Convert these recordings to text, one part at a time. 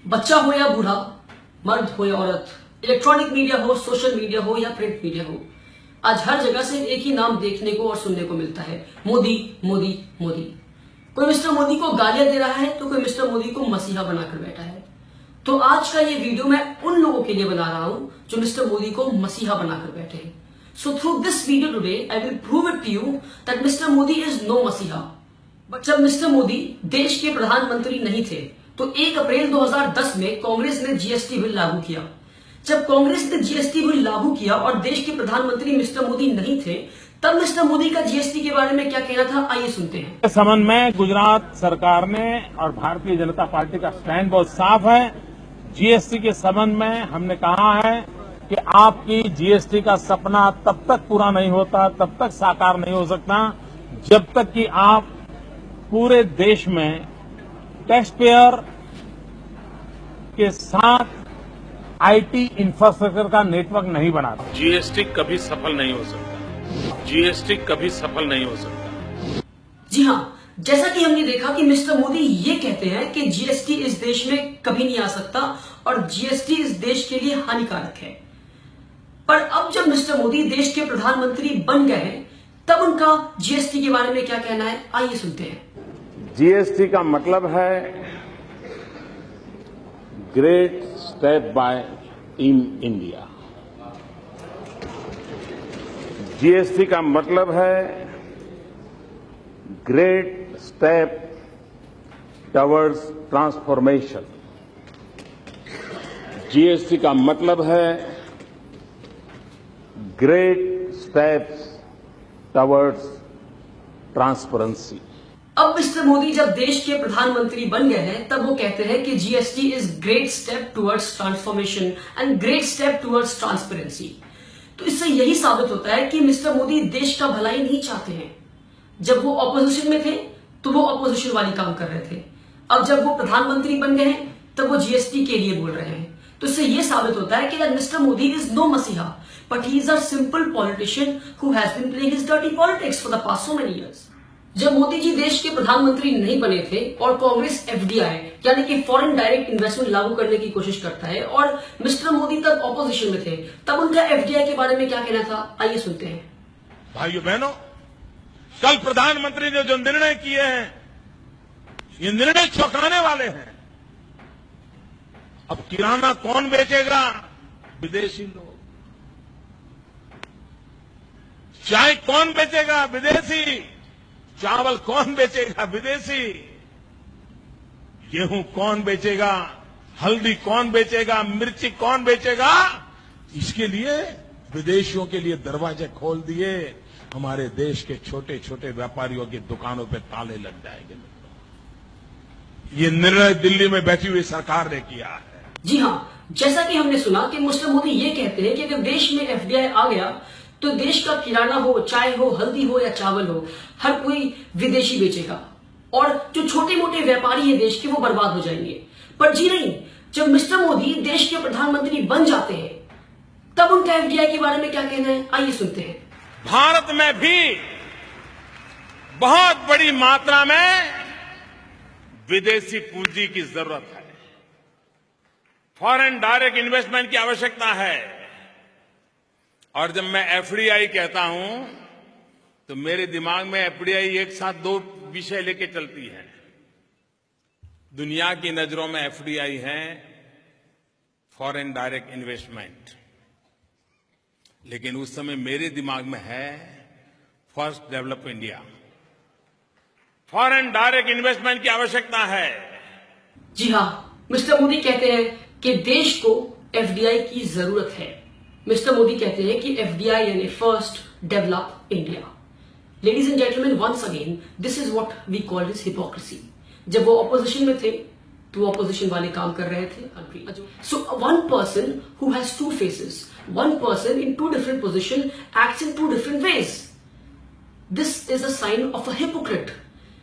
बच्चा हो या बूढ़ा, मर्द हो या औरत, इलेक्ट्रॉनिक मीडिया हो, सोशल मीडिया हो या प्रिंट मीडिया हो, आज हर जगह सिर्फ एक ही नाम देखने को और सुनने को मिलता है, मोदी मोदी मोदी। कोई मिस्टर मोदी को गालियां दे रहा है तो कोई मिस्टर मोदी को मसीहा बनाकर बैठा है। तो आज का ये वीडियो मैं उन लोगों के लिए बना रहा हूं जो मिस्टर मोदी को मसीहा बनाकर बैठे हैं। So through this video today, I will prove it to you that Mr. Modi is no मसीहा। बट जब मिस्टर मोदी देश के प्रधानमंत्री नहीं थे तो 1 अप्रैल 2010 में कांग्रेस ने जीएसटी बिल लागू किया। जब कांग्रेस ने जीएसटी बिल लागू किया और देश के प्रधानमंत्री मिस्टर मोदी नहीं थे, तब मिस्टर मोदी का जीएसटी के बारे में क्या कहना था, आइए सुनते हैं। इस संबंध में गुजरात सरकार ने और भारतीय जनता पार्टी का स्टैंड बहुत साफ है। जीएसटी के संबंध में हमने कहा है कि आपकी जीएसटी का सपना तब तक पूरा नहीं होता, तब तक साकार नहीं हो सकता, जब तक कि आप पूरे देश में टैक्स पेयर के साथ आईटी इंफ्रास्ट्रक्चर का नेटवर्क नहीं बनाते। जीएसटी कभी सफल नहीं हो सकता। जीएसटी कभी सफल नहीं हो सकता। जी हां, जैसा कि हमने देखा कि मिस्टर मोदी ये कहते हैं कि जीएसटी इस देश में कभी नहीं आ सकता और जीएसटी इस देश के लिए हानिकारक है। पर अब जब मिस्टर मोदी देश के प्रधानमंत्री बन गए हैं, तब उनका जीएसटी के बारे में क्या कहना है, आइए सुनते हैं। जीएसटी का मतलब है great step by team India. GST का मतलब है great step towards transformation. GST का मतलब है ग्रेट स्टेप्स टवर्ड्स ट्रांसपेरेंसी। अब मिस्टर मोदी जब देश के प्रधानमंत्री बन गए हैं, तब वो कहते हैं कि GST is great step towards transformation and great step towards transparency. तो इससे यही साबित होता है कि मिस्टर मोदी देश का भलाई नहीं चाहते हैं। जब वो ऑपोजिशन में थे तो वो ऑपोजिशन वाली काम कर रहे थे, अब जब वो प्रधानमंत्री बन गए हैं तब वो जीएसटी के लिए बोल रहे हैं। तो इससे यह साबित होता है कि मिस्टर मोदी इज नो मसीहा, but he is a simple politician who has been playing his dirty politics for the past so many years. जब मोदी जी देश के प्रधानमंत्री नहीं बने थे और कांग्रेस एफडीआई यानी कि फॉरेन डायरेक्ट इन्वेस्टमेंट लागू करने की कोशिश करता है और मिस्टर मोदी तब ऑपोजिशन में थे, तब उनका एफडीआई के बारे में क्या कहना था, आइए सुनते हैं। भाइयों बहनों, कल प्रधानमंत्री ने जो निर्णय किए हैं, ये निर्णय चौंकाने वाले हैं। अब किराना कौन बेचेगा? विदेशी लोग। चाय कौन बेचेगा? विदेशी। चावल कौन बेचेगा? विदेशी। गेहूं कौन बेचेगा? हल्दी कौन बेचेगा? मिर्ची कौन बेचेगा? इसके लिए विदेशियों के लिए दरवाजे खोल दिए। हमारे देश के छोटे छोटे व्यापारियों की दुकानों पे ताले लग जाएंगे। ये निर्णय दिल्ली में बैठी हुई सरकार ने किया है। जी हां, जैसा कि हमने सुना कि मिस्टर मोदी ये कहते हैं कि अगर देश में एफडीआई आ गया तो देश का किराना हो, चाय हो, हल्दी हो या चावल हो, हर कोई विदेशी बेचेगा और जो छोटे मोटे व्यापारी हैं देश के, वो बर्बाद हो जाएंगे। पर जी नहीं, जब मिस्टर मोदी देश के प्रधानमंत्री बन जाते हैं तब उनका एफडीआई के बारे में क्या कहना है, आइए सुनते हैं। भारत में भी बहुत बड़ी मात्रा में विदेशी पूंजी की जरूरत है। फॉरेन डायरेक्ट इन्वेस्टमेंट की आवश्यकता है। और जब मैं एफडीआई कहता हूं तो मेरे दिमाग में एफडीआई एक साथ 2 विषय लेके चलती है। दुनिया की नजरों में एफडीआई है फॉरेन डायरेक्ट इन्वेस्टमेंट, लेकिन उस समय मेरे दिमाग में है first develop India. Foreign direct investment की आवश्यकता है। जी हां, मिस्टर मोदी कहते हैं कि देश को एफडीआई की जरूरत है। मिस्टर मोदी कहते हैं कि एफडीआई यानी first develop India. Ladies and gentleman, once again this is what we call this hypocrisy. जब वो ऑपोजिशन में थे तो ऑपोजिशन वाले काम कर रहे थे। So one person who has 2 faces, one person in 2 different positions acts in 2 different ways. This is a sign of a hypocrite.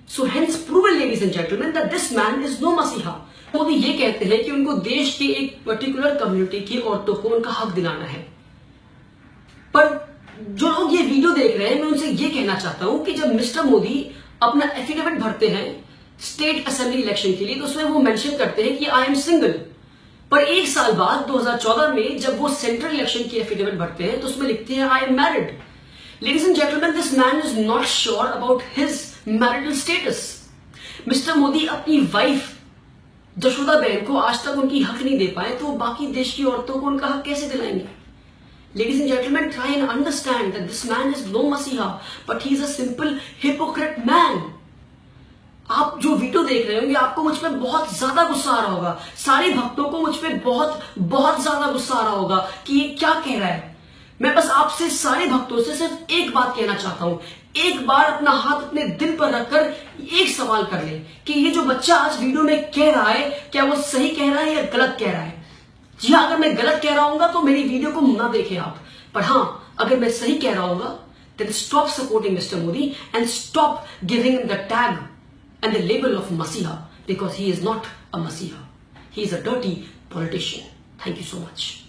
So hence proven, ladies and gentlemen, that this man is no masiha. Modi ये कहते हैं कि उनको देश की एक particular community की औरतों को उनका हक दिलाना है। पर जो लोग ये वीडियो देख रहे हैं, मैं उनसे ये कहना चाहता हूं कि जब मिस्टर मोदी अपना एफिडेविट भरते हैं स्टेट असेंबली इलेक्शन के लिए, तो उसमें वो मेंशन करते हैं कि आई एम सिंगल, पर एक साल बाद 2014 में जब वो सेंट्रल इलेक्शन की एफिडेविट भरते हैं तो उसमें लिखते हैं I am married. Ladies and gentleman, this man is not sure about his marital status. Mister Modi अपनी वाइफ जशोदा बहन को आज तक उनकी हक नहीं दे पाए, तो बाकी देश की औरतों को उनका हक कैसे दिलाएंगे? Ladies and gentlemen, try and understand that this man is no Masiha, but he is a simple hypocrite man. आप जो वीडियो देख रहे होंगे आपको मुझ पे बहुत ज्यादा गुस्सा आ रहा होगा, सारे भक्तों को मुझ पे बहुत बहुत ज्यादा गुस्सा आ रहा होगा कि ये क्या कह रहा है। मैं बस आपसे सारे भक्तों से सिर्फ एक बात कहना चाहता हूं, एक बार अपना हाथ अपने दिल पर रखकर एक सवाल कर ले कि ये जो बच्चा आज वीडियो में कह रहा है क्या वो सही कह रहा है या गलत कह रहा है। जी हाँ, अगर मैं गलत कह रहा हूँ तो मेरी वीडियो को ना देखें आप, पर हाँ अगर मैं सही कह रहा हूँ then stop supporting Mr. Modi and stop giving him the tag and the label of Masiha, because he is not a Masiha. He is a dirty politician. Thank you so much.